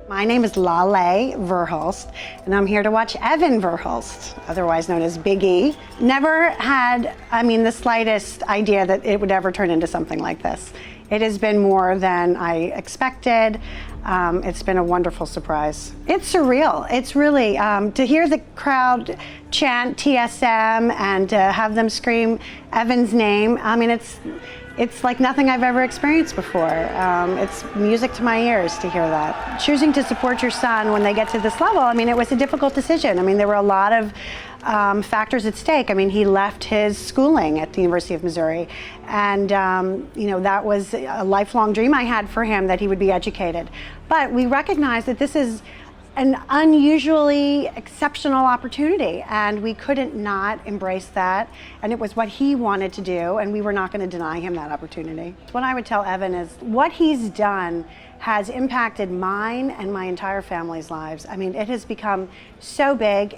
My name is Lale Verhulst, and I'm here to watch Evan Verhulst, otherwise known as Big E. Never had, the slightest idea that it would ever turn into something like this. It has been more than I expected. It's been a wonderful surprise. It's surreal. It's really, to hear the crowd chant TSM and to have them scream Evan's name, it's like nothing I've ever experienced before. It's music to my ears to hear that. Choosing to support your son when they get to this level, it was a difficult decision. There were a lot of factors at stake. He left his schooling at the University of Missouri, and that was a lifelong dream I had for him, that he would be educated. But we recognize that this is an unusually exceptional opportunity, and we couldn't not embrace that, and it was what he wanted to do, and we were not going to deny him that opportunity. What I would tell Evan is what he's done has impacted mine and my entire family's lives. It has become so big.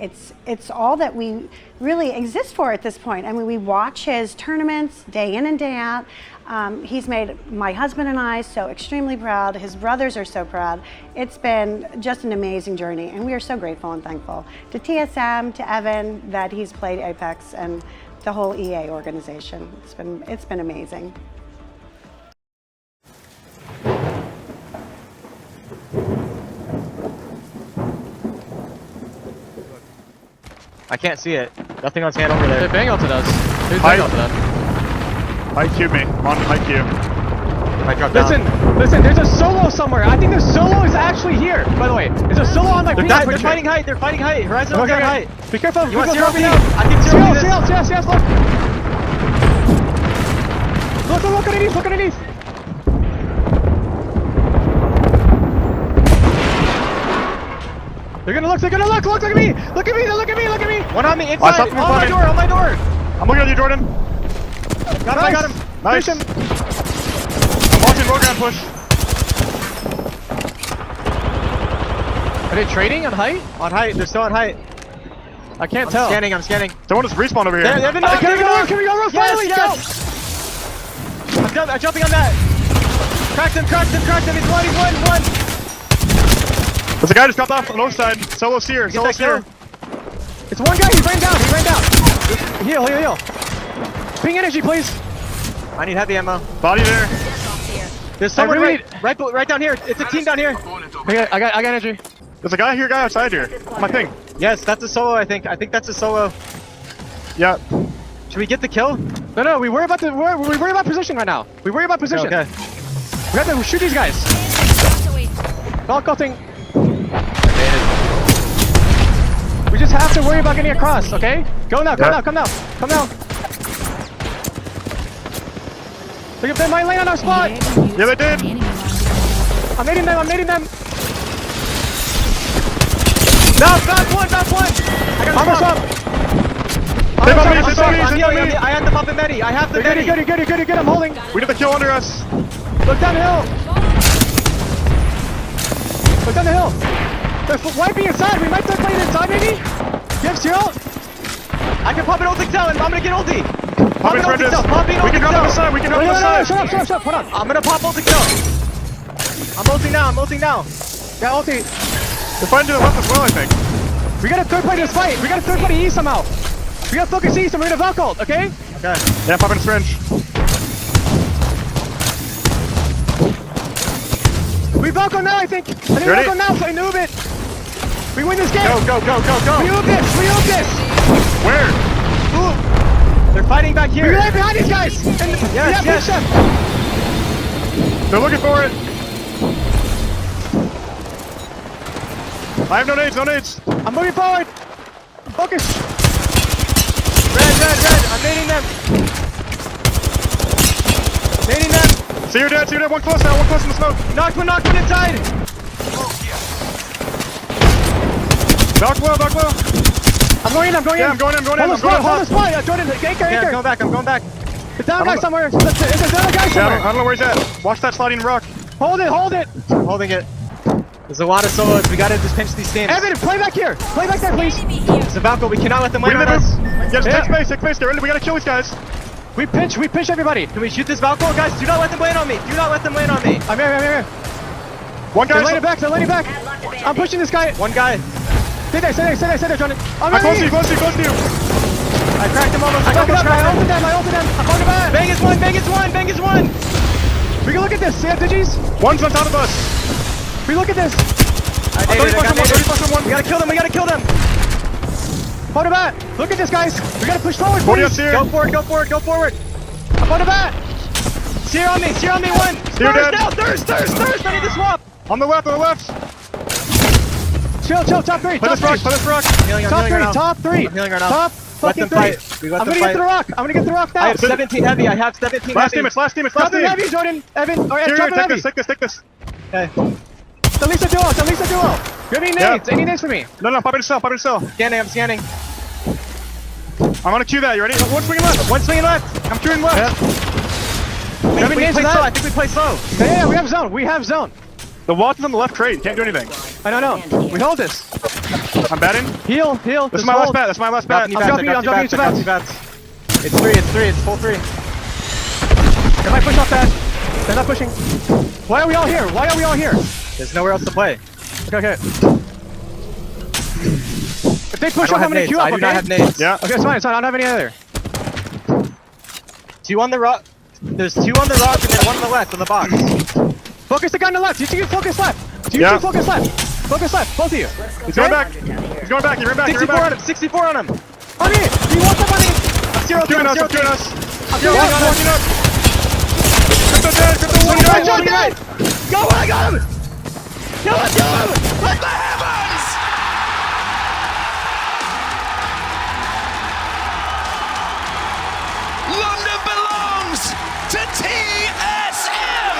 It's all that we really exist for at this point. We watch his tournaments day in and day out. He's made my husband and I so extremely proud. His brothers are so proud. It's been just an amazing journey, and we are so grateful and thankful to TSM, to Evan, that he's played Apex, and the whole EA organization. It's been amazing. I can't see it. Nothing on scan over there. Hey, bang onto us. Who's bang onto them? IQ me. On IQ. I dropped down. Listen, there's a solo somewhere. I think the solo is actually here, by the way. There's a solo on my ping. They're fighting height. They're fighting height. Horizon on height. Be careful. You want zero me out? I can zero me this. Yes, look. Look underneath. They're gonna look. Look at me. Look at me. One on me, inside. On my door. I'm looking at you, Jordan. Got him, I got him. Nice. Finish him. I'm watching Rogan push. Are they trading on height? On height. They're still on height. I can't tell. I'm scanning. Someone just respawned over here. They have a knock. Can we go? Finally, yes. I'm jumping on that. Cracked him. He's one. There's a guy just dropped off on the north side. Solo's here. It's one guy. He ran down. Heal. Ping energy, please. I need heavy ammo. Body there. There's someone right down here. It's a team down here. I got energy. There's a guy outside here. My ping. Yes, that's a solo, I think. I think that's a solo. Yeah. Should we get the kill? No, we worry about position right now. We worry about position. Okay. We have to shoot these guys. Cutting. We just have to worry about getting across, okay? Come now. Look at them, might land on our spot. Yeah, they did. I'm nading them. Knock one. I got Armor's up. I have the pump and Medi. I have the Medi. Good, I'm holding. We did the kill under us. Look down the hill. They're wiping inside. We might start playing inside, maybe? You have zero? I can pop an ulti cell and I'm gonna get ulti. Pop in trenches. We can drop on the side. Shut up, hold on. I'm gonna pop ulti cell. I'm ulting now. Yeah, ulti. They're fighting to the left as well, I think. We got a third party in this fight. We got a third party E somehow. We got focus east and we're gonna Valk ult, okay? Okay. Yeah, pop in a syringe. We Valk ult now, I think. We Valk ult now, so I noob it. We win this game. Go. We noob this. Where? Ooh. They're fighting back here. We lay behind these guys. Yes. They're looking for it. I have no nades. I'm moving forward. Focus. Red. I'm nading them. See you dead. One close now. One close in the smoke. Knocked one inside. Knock low. I'm going in. Yeah, I'm going in. Hold the spot. Jordan, anchor. Yeah, I'm going back. The down guy somewhere. There's another guy somewhere. Yeah, I don't know where he's at. Watch that sliding rock. Hold it. I'm holding it. There's a lot of solos. We gotta just pinch these teams. Evan, play back here. Play back there, please. It's a Valko. We cannot let them win on us. Yeah, take space. Get ready. We gotta kill these guys. We pinch everybody. Can we shoot this Valko? Guys, do not let them land on me. I'm here. One They're guy. landing back. I'm pushing this guy. One guy. Stay there, Jordan. I'm Close to you, ready. close to you, close to you. I cracked him almost. I ulted them. I found him back. Vegas one. We can look at this. See that, Digis? One's on top of us. We look at this. I naded, I got naded. 30 1. We gotta kill them. Found him back. Look at this, guys. We gotta push forward, 40 please. upstairs. Go forward. I found him back. Sear on me, one. Sear dead. Now, thirst. I need to swap. On the left. Chill. Top three. Play this rock. I'm healing right now. Top three. I'm healing right now. Top Let fucking them fight. three. We let I'm them gonna get fight. to the rock now. I have 17 heavy. Last team, it's last team. Top them heavy, Jordan. Evan. Or Here, top them heavy. take this. Okay. It's at least a duo. You have any nades? Yeah. Any nades for me? No, pop it yourself. I'm scanning. I'm gonna queue that. You ready? One swinging left. One swinging left. I'm queuing left. You have any nades for I that? think we play slow. Yeah, we have zone. The wall is on the left crate. Can't do anything. I don't know. We hold this. I'm batting. Heal. This is my last bat. I'm dropping you to bats. It's three. It's full three. They might push off that. They're not pushing. Why are we all here? There's nowhere else to play. Okay. If they push I up, I'm gonna queue up, do not have nades. Yeah. Okay, it's fine. I don't have any either. Two on the rock. There's two on the rock and then one on the left on the box. Focus the guy on the left. You two focus left. Yeah. Focus left. Both of you. He's going back. He ran back. 64 on him. On me. He walked up on me. I'm queuing us. I'm Walking up. Crypto dead. Go, I got him! Kill him! Let the heavens! London belongs to TSM!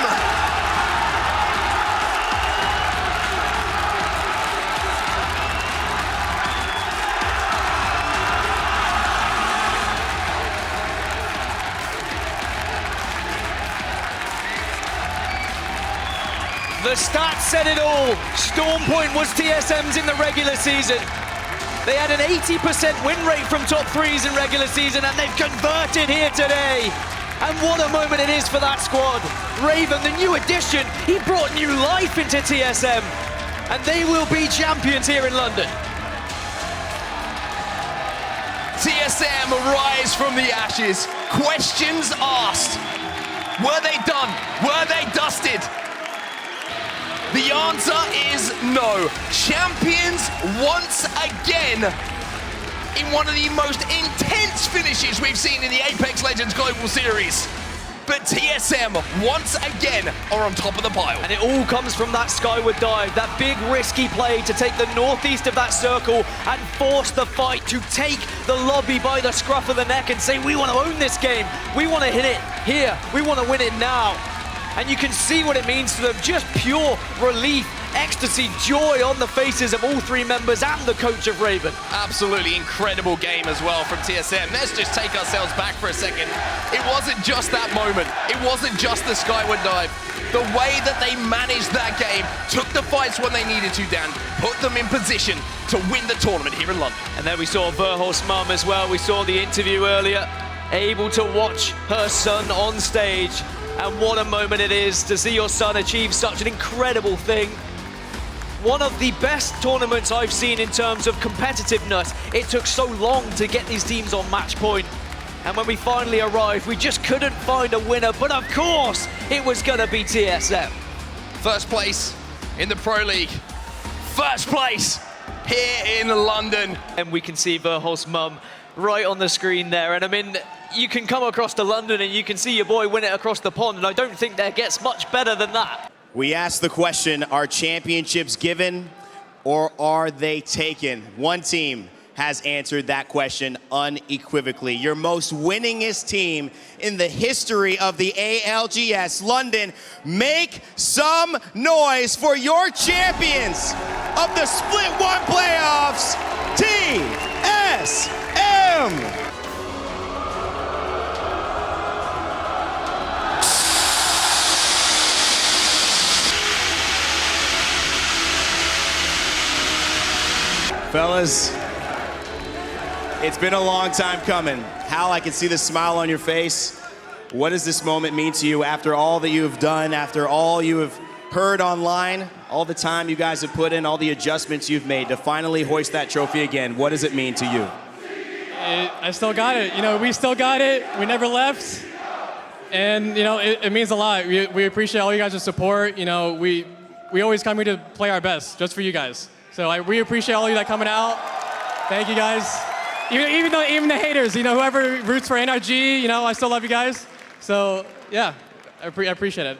The stats said it all. Storm Point was TSM's in the regular season. They had an 80% win rate from top threes in regular season, and they've converted here today. And what a moment it is for that squad. Raven, the new addition, he brought new life into TSM. And they will be champions here in London. TSM rise from the ashes. Questions asked. Were they done? Were they dusted? The answer is no. Champions once again in one of the most intense finishes we've seen in the Apex Legends Global Series. But TSM once again are on top of the pile. And it all comes from that skyward dive, that big risky play to take the northeast of that circle and force the fight to take the lobby by the scruff of the neck and say, we want to own this game. We want to hit it here. We want to win it now. And you can see what it means to them, just pure relief, ecstasy, joy on the faces of all three members and the coach of Raven. Absolutely incredible game as well from TSM. Let's just take ourselves back for a second. It wasn't just that moment. It wasn't just the skyward dive. The way that they managed that game, took the fights when they needed to, Dan, put them in position to win the tournament here in London. And then we saw Verhulst's mum as well. We saw the interview earlier, able to watch her son on stage. And what a moment it is to see your son achieve such an incredible thing. One of the best tournaments I've seen in terms of competitiveness. It took so long to get these teams on match point. And when we finally arrived, we just couldn't find a winner. But of course, it was gonna be TSM. First place in the Pro League. First place here in London. And we can see Verhulst's mum right on the screen there. And I mean, you can come across to London and you can see your boy win it across the pond, and I don't think that gets much better than that. We asked the question, are championships given or are they taken? One team has answered that question unequivocally. Your most winningest team in the history of the ALGS. London, make some noise for your champions of the Split 1 playoffs, TSM! Fellas, it's been a long time coming. Hal, I can see the smile on your face. What does this moment mean to you after all that you have done, after all you have heard online? all the time you guys have put in, all the adjustments you've made to finally hoist that trophy again. What does it mean to you? I still got it. You know, we still got it. We never left. And, you know, it means a lot. We appreciate all you guys' support. You know, we always come here to play our best, just for you guys. So we appreciate all of you that coming out. Thank you guys. Even the haters, you know, whoever roots for NRG, you know, I still love you guys. So, yeah, I appreciate it.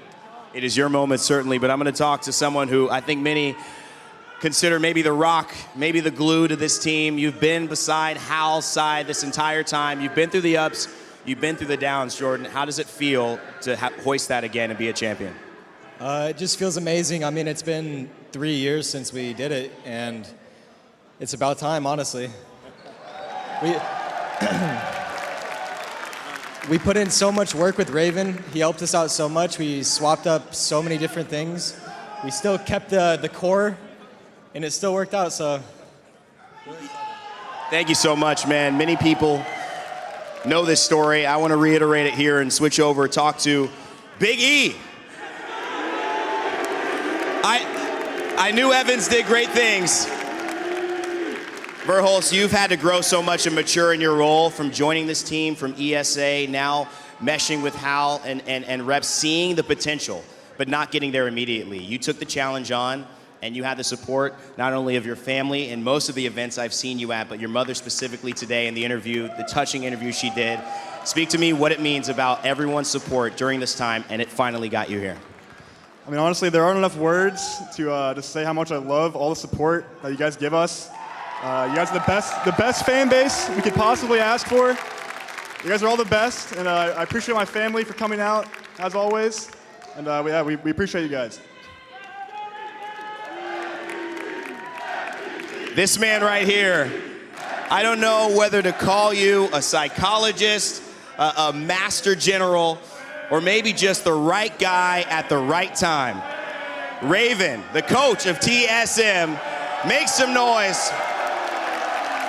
It is your moment, certainly, but I'm going to talk to someone who I think many consider maybe the rock, maybe the glue to this team. You've been beside Hal's side this entire time. You've been through the ups, you've been through the downs, Jordan. How does it feel to hoist that again and be a champion? It just feels amazing. I mean, it's been 3 years since we did it, and it's about time, honestly. We put in so much work with Raven. He helped us out so much. We swapped up so many different things. We still kept the core, and it still worked out, so. Thank you so much, man. Many people know this story. I want to reiterate it here and switch over, talk to Big E. I knew Evans did great things. Verhulst, you've had to grow so much and mature in your role from joining this team, from ESA, now meshing with Hal and Reps, seeing the potential, but not getting there immediately. You took the challenge on, and you had the support not only of your family in most of the events I've seen you at, but your mother specifically today in the interview, the touching interview she did. Speak to me what it means about everyone's support during this time, and it finally got you here. I mean, honestly, there aren't enough words to say how much I love all the support that you guys give us. You guys are the best fan base we could possibly ask for. You guys are all the best, and I appreciate my family for coming out, as always. And we appreciate you guys. This man right here, I don't know whether to call you a psychologist, a master general, or maybe just the right guy at the right time. Raven, the coach of TSM, make some noise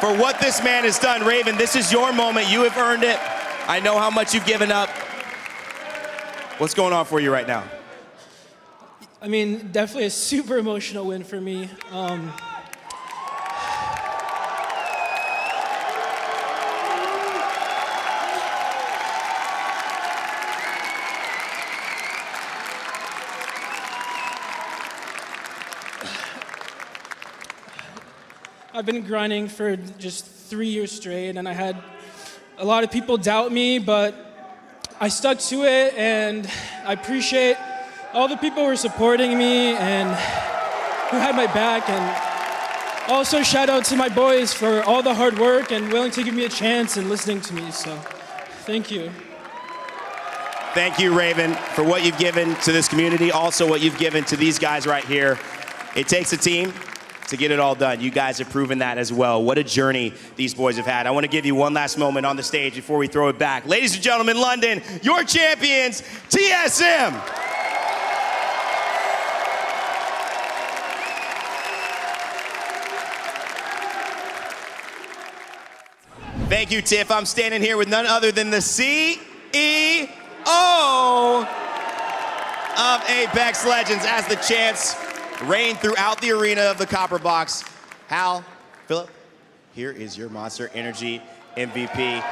for what this man has done. Raven, this is your moment. You have earned it. I know how much you've given up. What's going on for you right now? I mean, definitely a super emotional win for me. I've been grinding for just 3 years straight, and I had a lot of people doubt me, but I stuck to it, and I appreciate all the people who are supporting me and who had my back, and also shout out to my boys for all the hard work and willing to give me a chance and listening to me, so thank you. Thank you, Raven, for what you've given to this community, also what you've given to these guys right here. It takes a team to get it all done. You guys have proven that as well. What a journey these boys have had. I want to give you one last moment on the stage before we throw it back. Ladies and gentlemen, London, your champions, TSM. Thank you, Tiff. I'm standing here with none other than the CEO of Apex Legends as the champs reign throughout the arena of the Copper Box. Hal, Philip, here is your Monster Energy MVP.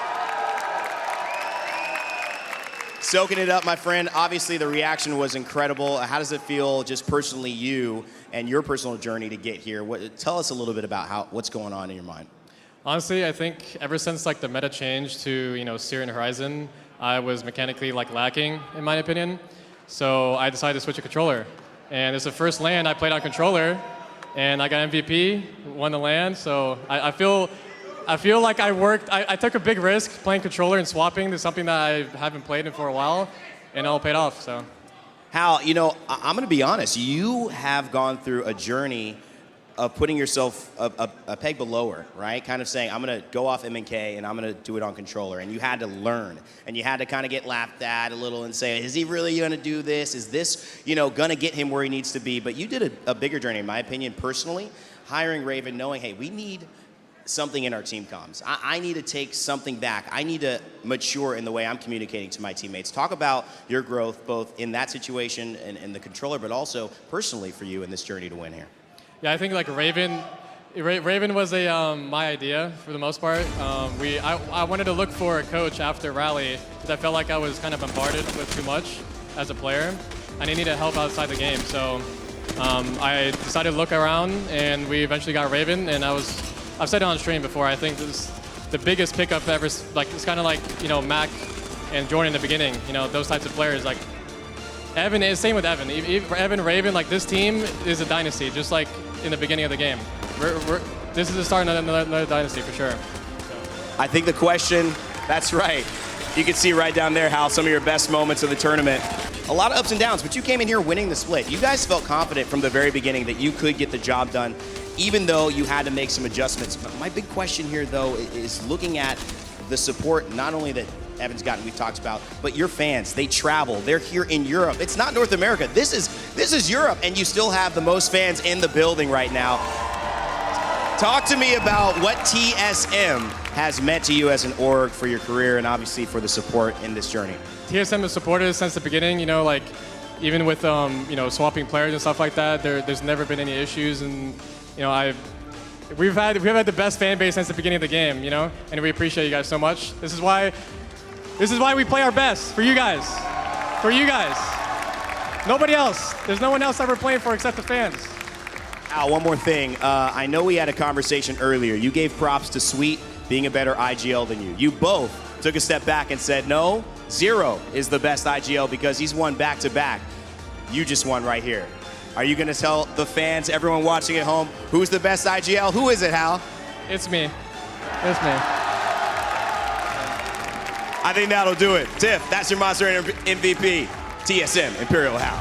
Soaking it up, my friend. Obviously, the reaction was incredible. How does it feel, just personally, you and your personal journey to get here? Tell us a little bit about what's going on in your mind. Honestly, I think ever since the meta changed to Seer and Horizon, I was mechanically lacking, in my opinion. So I decided to switch a controller. And it's the first LAN I played on controller, and I got MVP, won the LAN. So I feel like I took a big risk playing controller and swapping to something that I haven't played in for a while, and it all paid off. So, Hal, I'm going to be honest. You have gone through a journey of putting yourself a peg below her, right? Kind of saying, I'm going to go off M&K and I'm going to do it on controller. And you had to learn. And you had to kind of get laughed at a little and say, is he really going to do this? Is this, going to get him where he needs to be? But you did a bigger journey, in my opinion, personally, hiring Raven, knowing, hey, we need something in our team comms. I need to take something back. I need to mature in the way I'm communicating to my teammates. Talk about your growth, both in that situation and the controller, but also personally for you in this journey to win here. Yeah, I think like Raven was my idea for the most part. I wanted to look for a coach after Rally because I felt like I was kind of bombarded with too much as a player, and I needed help outside the game. So I decided to look around, and we eventually got Raven. And I've said it on stream before. I think this is the biggest pickup ever. Like it's kind of like Mac and Jordan in the beginning. Those types of players. Like Evan is same with Evan. Evan Raven, like this team is a dynasty, just like in the beginning of the game. This is the start of another dynasty for sure. I think the question, that's right. You can see right down there how some of your best moments of the tournament. A lot of ups and downs, but you came in here winning the split. You guys felt confident from the very beginning that you could get the job done, even though you had to make some adjustments. But my big question here, though, is looking at the support, not only that Evan's gotten, we've talked about, but your fans, they travel, they're here in Europe. It's not North America, this is Europe, and you still have the most fans in the building right now. Talk to me about what TSM has meant to you as an org for your career and obviously for the support in this journey. TSM has supported us since the beginning, like even with swapping players and stuff like that, there's never been any issues, and we've had the best fan base since the beginning of the game, and we appreciate you guys so much. This is why we play our best for you guys. Nobody else. There's no one else that we're playing for except the fans. Al, one more thing. I know we had a conversation earlier. You gave props to Sweet being a better IGL than you. You both took a step back and said, no, Zero is the best IGL because he's won back-to-back. You just won right here. Are you going to tell the fans, everyone watching at home, who's the best IGL? Who is it, Hal? It's me. I think that'll do it. Tiff, that's your Monster MVP, TSM ImperialHal.